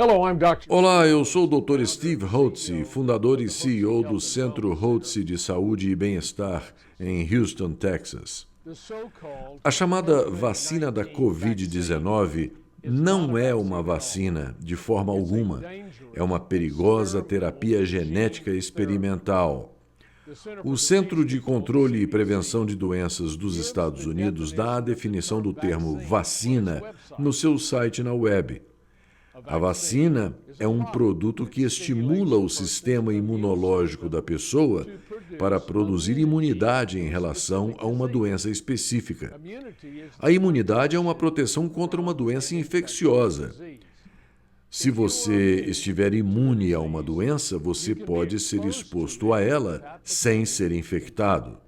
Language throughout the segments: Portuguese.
Hello, I'm Dr. Olá, eu sou o Dr. Steve Hotze, fundador e CEO do Centro Hotze de Saúde e Bem-Estar em Houston, Texas. A chamada vacina da Covid-19 não é uma vacina de forma alguma. É uma perigosa terapia genética experimental. O Centro de Controle e Prevenção de Doenças dos Estados Unidos dá a definição do termo vacina no seu site na web. A vacina é um produto que estimula o sistema imunológico da pessoa para produzir imunidade em relação a uma doença específica. A imunidade é uma proteção contra uma doença infecciosa. Se você estiver imune a uma doença, você pode ser exposto a ela sem ser infectado.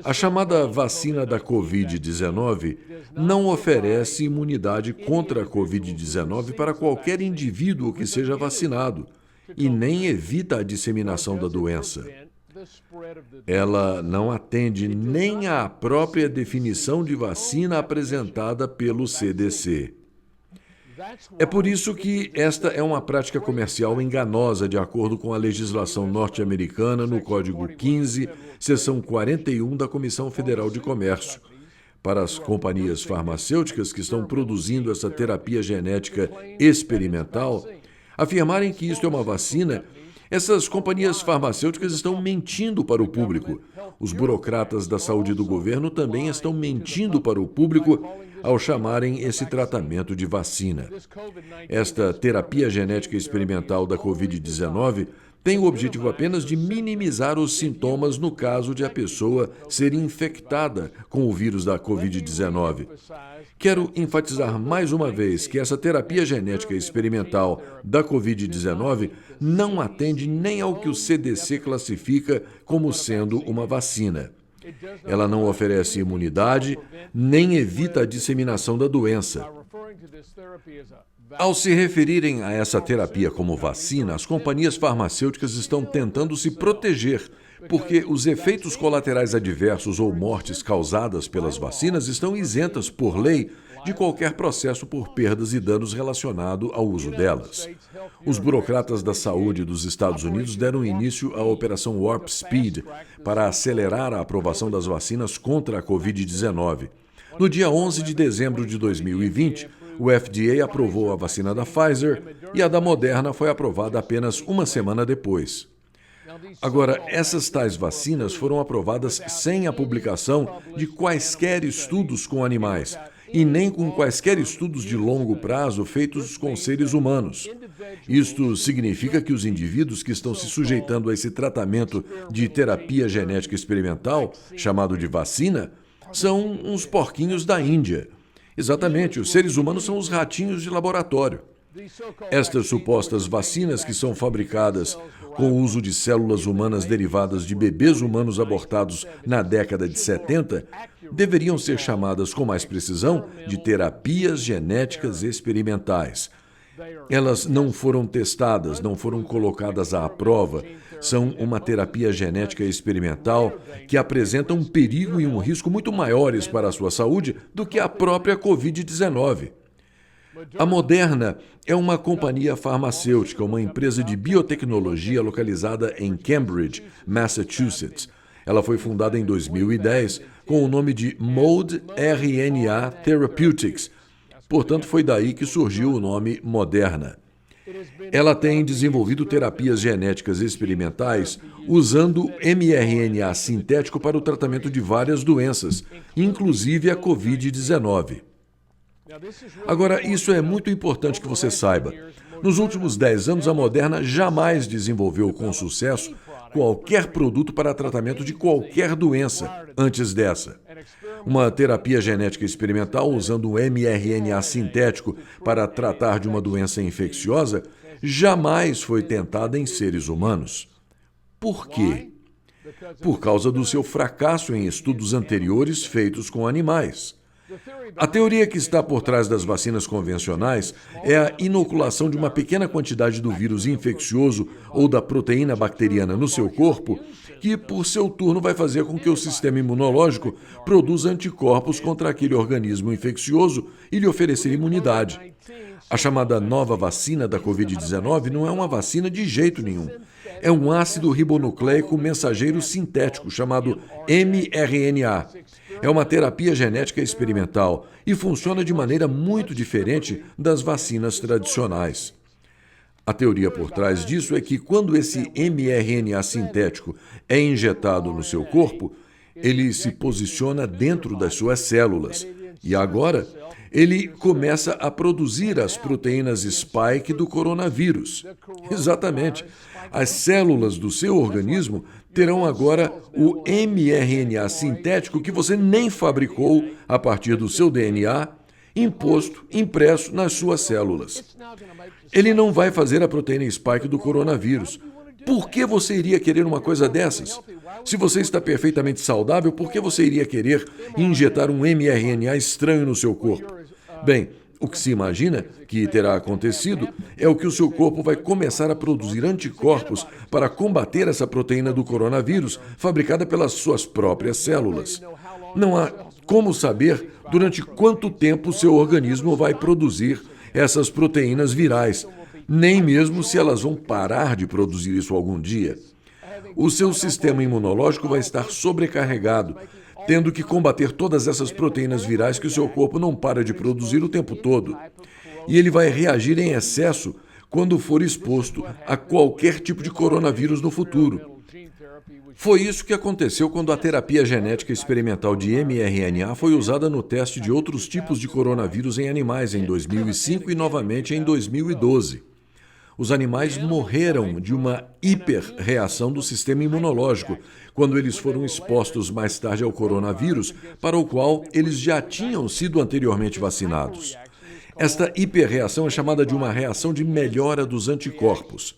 A chamada vacina da Covid-19 não oferece imunidade contra a Covid-19 para qualquer indivíduo que seja vacinado e nem evita a disseminação da doença. Ela não atende nem à própria definição de vacina apresentada pelo CDC. É por isso que esta é uma prática comercial enganosa, de acordo com a legislação norte-americana no Código 15, seção 41 da Comissão Federal de Comércio. Para as companhias farmacêuticas que estão produzindo essa terapia genética experimental, afirmarem que isto é uma vacina, essas companhias farmacêuticas estão mentindo para o público. Os burocratas da saúde do governo também estão mentindo para o público ao chamarem esse tratamento de vacina. Esta terapia genética experimental da Covid-19 tem o objetivo apenas de minimizar os sintomas no caso de a pessoa ser infectada com o vírus da Covid-19. Quero enfatizar mais uma vez que essa terapia genética experimental da Covid-19 não atende nem ao que o CDC classifica como sendo uma vacina. Ela não oferece imunidade, nem evita a disseminação da doença. Ao se referirem a essa terapia como vacina, as companhias farmacêuticas estão tentando se proteger, porque os efeitos colaterais adversos ou mortes causadas pelas vacinas estão isentas, por lei, de qualquer processo por perdas e danos relacionado ao uso delas. Os burocratas da saúde dos Estados Unidos deram início à Operação Warp Speed para acelerar a aprovação das vacinas contra a Covid-19. No dia 11 de dezembro de 2020, o FDA aprovou a vacina da Pfizer e a da Moderna foi aprovada apenas uma semana depois. Agora, essas tais vacinas foram aprovadas sem a publicação de quaisquer estudos com animais e nem com quaisquer estudos de longo prazo feitos com seres humanos. Isto significa que os indivíduos que estão se sujeitando a esse tratamento de terapia genética experimental, chamado de vacina, são uns porquinhos da Índia. Exatamente, os seres humanos são os ratinhos de laboratório. Estas supostas vacinas, que são fabricadas com o uso de células humanas derivadas de bebês humanos abortados na década de 70, deveriam ser chamadas com mais precisão de terapias genéticas experimentais. Elas não foram testadas, não foram colocadas à prova. São uma terapia genética experimental que apresenta um perigo e um risco muito maiores para a sua saúde do que a própria Covid-19. A Moderna é uma companhia farmacêutica, uma empresa de biotecnologia localizada em Cambridge, Massachusetts. Ela foi fundada em 2010 com o nome de Mode RNA Therapeutics. Portanto, foi daí que surgiu o nome Moderna. Ela tem desenvolvido terapias genéticas experimentais usando mRNA sintético para o tratamento de várias doenças, inclusive a Covid-19. Agora, isso é muito importante que você saiba. Nos últimos 10 anos, a Moderna jamais desenvolveu com sucesso qualquer produto para tratamento de qualquer doença antes dessa. Uma terapia genética experimental usando um mRNA sintético para tratar de uma doença infecciosa jamais foi tentada em seres humanos. Por quê? Por causa do seu fracasso em estudos anteriores feitos com animais. A teoria que está por trás das vacinas convencionais é a inoculação de uma pequena quantidade do vírus infeccioso ou da proteína bacteriana no seu corpo, que, por seu turno, vai fazer com que o sistema imunológico produza anticorpos contra aquele organismo infeccioso e lhe oferecer imunidade. A chamada nova vacina da Covid-19 não é uma vacina de jeito nenhum. É um ácido ribonucleico mensageiro sintético chamado mRNA. É uma terapia genética experimental e funciona de maneira muito diferente das vacinas tradicionais. A teoria por trás disso é que quando esse mRNA sintético é injetado no seu corpo, ele se posiciona dentro das suas células. E agora, ele começa a produzir as proteínas spike do coronavírus. Exatamente. As células do seu organismo terão agora o mRNA sintético que você nem fabricou a partir do seu DNA, impresso nas suas células. Ele não vai fazer a proteína spike do coronavírus. Por que você iria querer uma coisa dessas? Se você está perfeitamente saudável, por que você iria querer injetar um mRNA estranho no seu corpo? Bem, o que se imagina que terá acontecido é o que o seu corpo vai começar a produzir anticorpos para combater essa proteína do coronavírus fabricada pelas suas próprias células. Não há como saber durante quanto tempo o seu organismo vai produzir essas proteínas virais, nem mesmo se elas vão parar de produzir isso algum dia. O seu sistema imunológico vai estar sobrecarregado, tendo que combater todas essas proteínas virais que o seu corpo não para de produzir o tempo todo. E ele vai reagir em excesso quando for exposto a qualquer tipo de coronavírus no futuro. Foi isso que aconteceu quando a terapia genética experimental de mRNA foi usada no teste de outros tipos de coronavírus em animais em 2005 e novamente em 2012. Os animais morreram de uma hiperreação do sistema imunológico quando eles foram expostos mais tarde ao coronavírus, para o qual eles já tinham sido anteriormente vacinados. Esta hiperreação é chamada de uma reação de melhora dos anticorpos.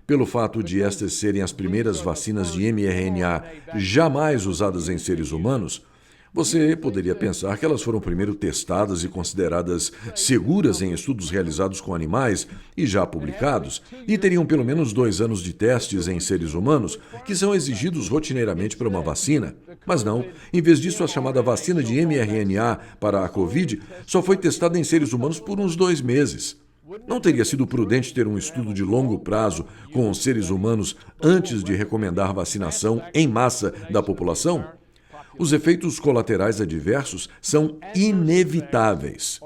Pelo fato de estas serem as primeiras vacinas de mRNA jamais usadas em seres humanos, você poderia pensar que elas foram primeiro testadas e consideradas seguras em estudos realizados com animais e já publicados, e teriam pelo menos 2 anos de testes em seres humanos, que são exigidos rotineiramente para uma vacina. Mas não, em vez disso, a chamada vacina de mRNA para a Covid só foi testada em seres humanos por uns 2 meses. Não teria sido prudente ter um estudo de longo prazo com os seres humanos antes de recomendar vacinação em massa da população? Os efeitos colaterais adversos são inevitáveis.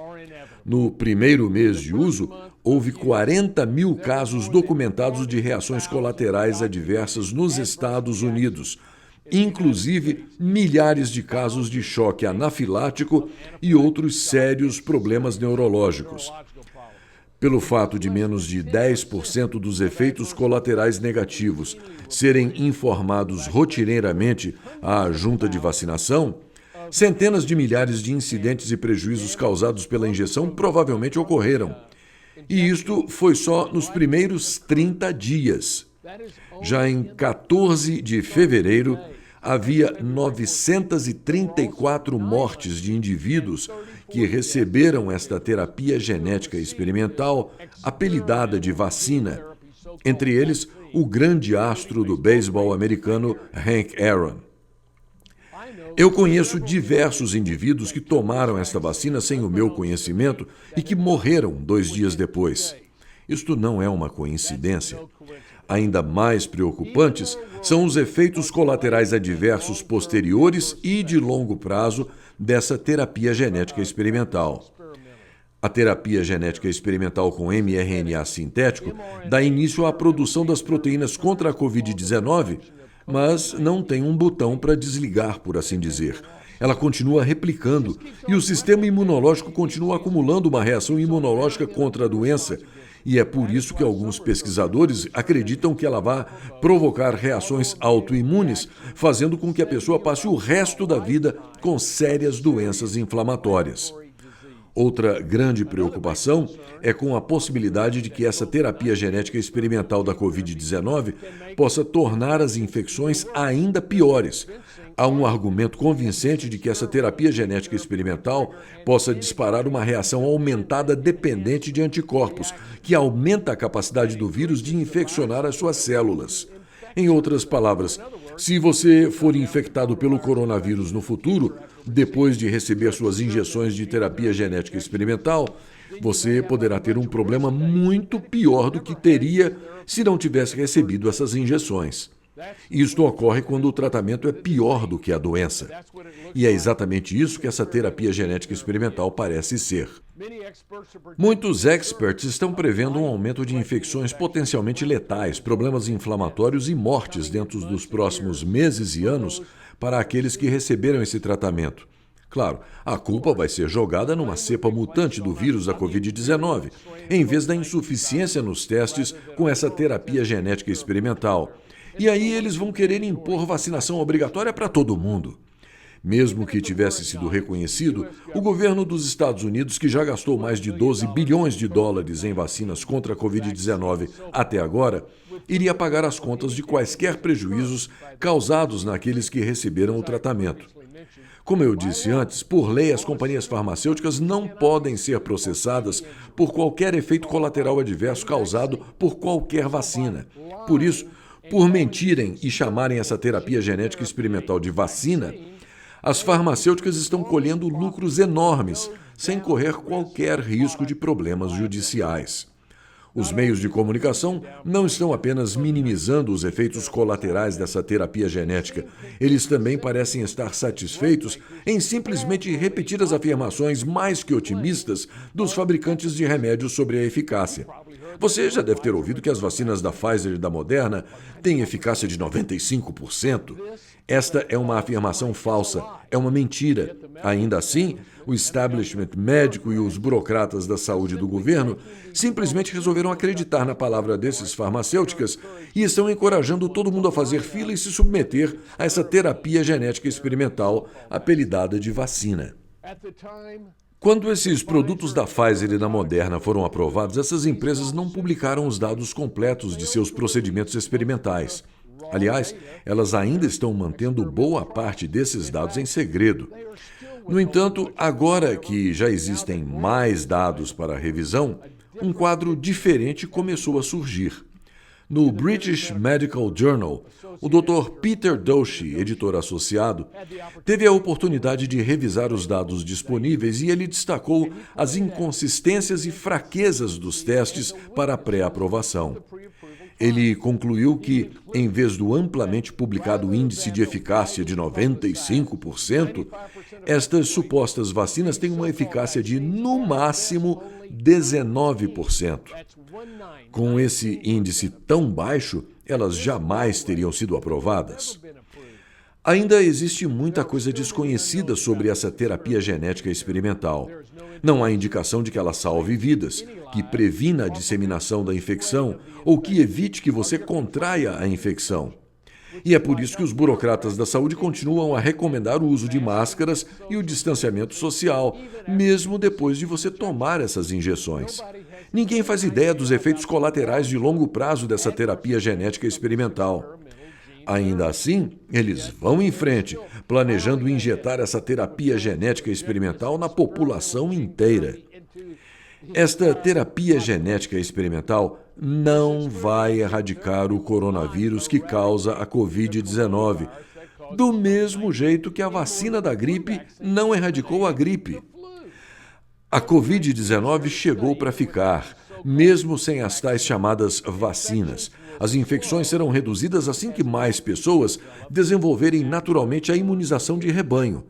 No primeiro mês de uso, houve 40 mil casos documentados de reações colaterais adversas nos Estados Unidos, inclusive milhares de casos de choque anafilático e outros sérios problemas neurológicos. Pelo fato de menos de 10% dos efeitos colaterais negativos serem informados rotineiramente à junta de vacinação, centenas de milhares de incidentes e prejuízos causados pela injeção provavelmente ocorreram. E isto foi só nos primeiros 30 dias. Já em 14 de fevereiro, havia 934 mortes de indivíduos que receberam esta terapia genética experimental, apelidada de vacina. Entre eles, o grande astro do beisebol americano, Hank Aaron. Eu conheço diversos indivíduos que tomaram esta vacina sem o meu conhecimento e que morreram 2 dias depois. Isto não é uma coincidência. Ainda mais preocupantes são os efeitos colaterais adversos posteriores e de longo prazo dessa terapia genética experimental. A terapia genética experimental com mRNA sintético dá início à produção das proteínas contra a Covid-19, mas não tem um botão para desligar, por assim dizer. Ela continua replicando e o sistema imunológico continua acumulando uma reação imunológica contra a doença. E é por isso que alguns pesquisadores acreditam que ela vai provocar reações autoimunes, fazendo com que a pessoa passe o resto da vida com sérias doenças inflamatórias. Outra grande preocupação é com a possibilidade de que essa terapia genética experimental da Covid-19 possa tornar as infecções ainda piores. Há um argumento convincente de que essa terapia genética experimental possa disparar uma reação aumentada dependente de anticorpos, que aumenta a capacidade do vírus de infeccionar as suas células. Em outras palavras, se você for infectado pelo coronavírus no futuro, depois de receber suas injeções de terapia genética experimental, você poderá ter um problema muito pior do que teria se não tivesse recebido essas injeções. Isto ocorre quando o tratamento é pior do que a doença. E é exatamente isso que essa terapia genética experimental parece ser. Muitos experts estão prevendo um aumento de infecções potencialmente letais, problemas inflamatórios e mortes dentro dos próximos meses e anos para aqueles que receberam esse tratamento. Claro, a culpa vai ser jogada numa cepa mutante do vírus da Covid-19, em vez da insuficiência nos testes com essa terapia genética experimental. E aí eles vão querer impor vacinação obrigatória para todo mundo. Mesmo que tivesse sido reconhecido, o governo dos Estados Unidos, que já gastou mais de 12 bilhões de dólares em vacinas contra a Covid-19 até agora, iria pagar as contas de quaisquer prejuízos causados naqueles que receberam o tratamento. Como eu disse antes, por lei, as companhias farmacêuticas não podem ser processadas por qualquer efeito colateral adverso causado por qualquer vacina. Por isso, por mentirem e chamarem essa terapia genética experimental de vacina, as farmacêuticas estão colhendo lucros enormes, sem correr qualquer risco de problemas judiciais. Os meios de comunicação não estão apenas minimizando os efeitos colaterais dessa terapia genética, eles também parecem estar satisfeitos em simplesmente repetir as afirmações mais que otimistas dos fabricantes de remédios sobre a eficácia. Você já deve ter ouvido que as vacinas da Pfizer e da Moderna têm eficácia de 95%. Esta é uma afirmação falsa, é uma mentira. Ainda assim, o establishment médico e os burocratas da saúde do governo simplesmente resolveram acreditar na palavra desses farmacêuticas e estão encorajando todo mundo a fazer fila e se submeter a essa terapia genética experimental apelidada de vacina. Quando esses produtos da Pfizer e da Moderna foram aprovados, essas empresas não publicaram os dados completos de seus procedimentos experimentais. Aliás, elas ainda estão mantendo boa parte desses dados em segredo. No entanto, agora que já existem mais dados para revisão, um quadro diferente começou a surgir. No British Medical Journal, o Dr. Peter Doshi, editor associado, teve a oportunidade de revisar os dados disponíveis e ele destacou as inconsistências e fraquezas dos testes para a pré-aprovação. Ele concluiu que, em vez do amplamente publicado índice de eficácia de 95%, estas supostas vacinas têm uma eficácia de, no máximo, 19%. Com esse índice tão baixo, elas jamais teriam sido aprovadas. Ainda existe muita coisa desconhecida sobre essa terapia genética experimental. Não há indicação de que ela salve vidas, que previna a disseminação da infecção ou que evite que você contraia a infecção. E é por isso que os burocratas da saúde continuam a recomendar o uso de máscaras e o distanciamento social, mesmo depois de você tomar essas injeções. Ninguém faz ideia dos efeitos colaterais de longo prazo dessa terapia genética experimental. Ainda assim, eles vão em frente, planejando injetar essa terapia genética experimental na população inteira. Esta terapia genética experimental não vai erradicar o coronavírus que causa a Covid-19, do mesmo jeito que a vacina da gripe não erradicou a gripe. A Covid-19 chegou para ficar, mesmo sem as tais chamadas vacinas. As infecções serão reduzidas assim que mais pessoas desenvolverem naturalmente a imunização de rebanho.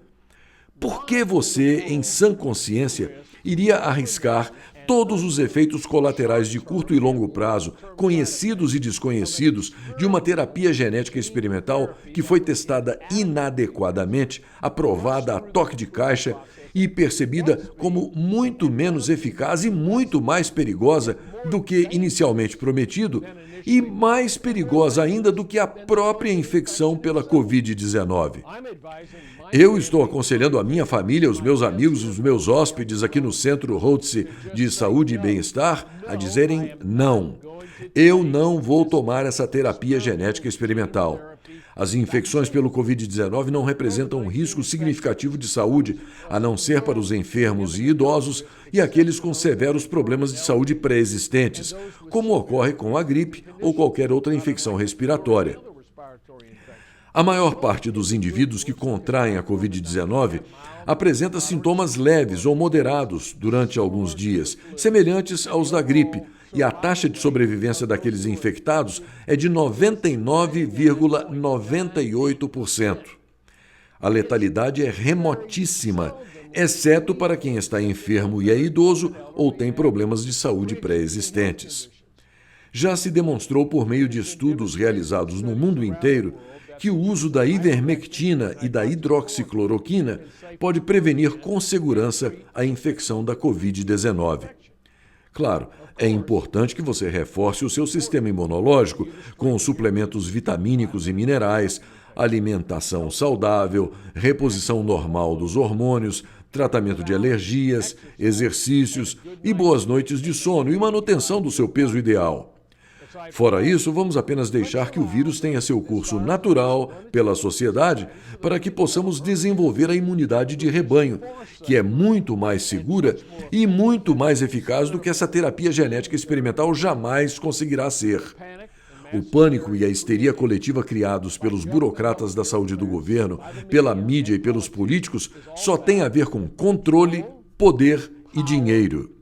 Por que você, em sã consciência, iria arriscar todos os efeitos colaterais de curto e longo prazo, conhecidos e desconhecidos, de uma terapia genética experimental que foi testada inadequadamente, aprovada a toque de caixa e percebida como muito menos eficaz e muito mais perigosa do que inicialmente prometido, e mais perigosa ainda do que a própria infecção pela Covid-19. Eu estou aconselhando a minha família, os meus amigos, os meus hóspedes aqui no Centro Hotze de Saúde e Bem-Estar a dizerem não. Eu não vou tomar essa terapia genética experimental. As infecções pelo Covid-19 não representam um risco significativo de saúde, a não ser para os enfermos e idosos e aqueles com severos problemas de saúde pré-existentes, como ocorre com a gripe ou qualquer outra infecção respiratória. A maior parte dos indivíduos que contraem a Covid-19 apresenta sintomas leves ou moderados durante alguns dias, semelhantes aos da gripe, e a taxa de sobrevivência daqueles infectados é de 99,98%. A letalidade é remotíssima, exceto para quem está enfermo e é idoso ou tem problemas de saúde pré-existentes. Já se demonstrou por meio de estudos realizados no mundo inteiro que o uso da ivermectina e da hidroxicloroquina pode prevenir com segurança a infecção da Covid-19. Claro, é importante que você reforce o seu sistema imunológico com suplementos vitamínicos e minerais, alimentação saudável, reposição normal dos hormônios, tratamento de alergias, exercícios e boas noites de sono e manutenção do seu peso ideal. Fora isso, vamos apenas deixar que o vírus tenha seu curso natural pela sociedade para que possamos desenvolver a imunidade de rebanho, que é muito mais segura e muito mais eficaz do que essa terapia genética experimental jamais conseguirá ser. O pânico e a histeria coletiva criados pelos burocratas da saúde do governo, pela mídia e pelos políticos só têm a ver com controle, poder e dinheiro.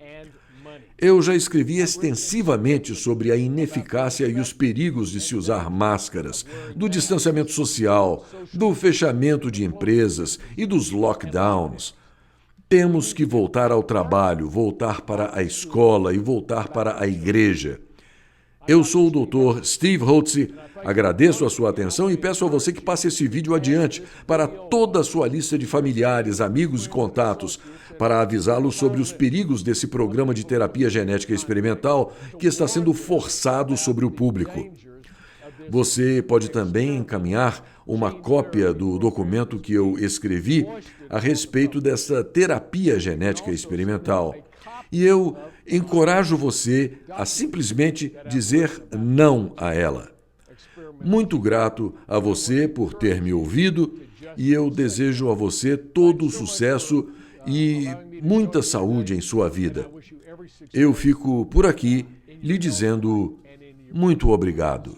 Eu já escrevi extensivamente sobre a ineficácia e os perigos de se usar máscaras, do distanciamento social, do fechamento de empresas e dos lockdowns. Temos que voltar ao trabalho, voltar para a escola e voltar para a igreja. Eu sou o Dr. Steve Hotze, agradeço a sua atenção e peço a você que passe esse vídeo adiante para toda a sua lista de familiares, amigos e contatos, para avisá-los sobre os perigos desse programa de terapia genética experimental que está sendo forçado sobre o público. Você pode também encaminhar uma cópia do documento que eu escrevi a respeito dessa terapia genética experimental. E eu encorajo você a simplesmente dizer não a ela. Muito grato a você por ter me ouvido e eu desejo a você todo o sucesso e muita saúde em sua vida. Eu fico por aqui lhe dizendo muito obrigado.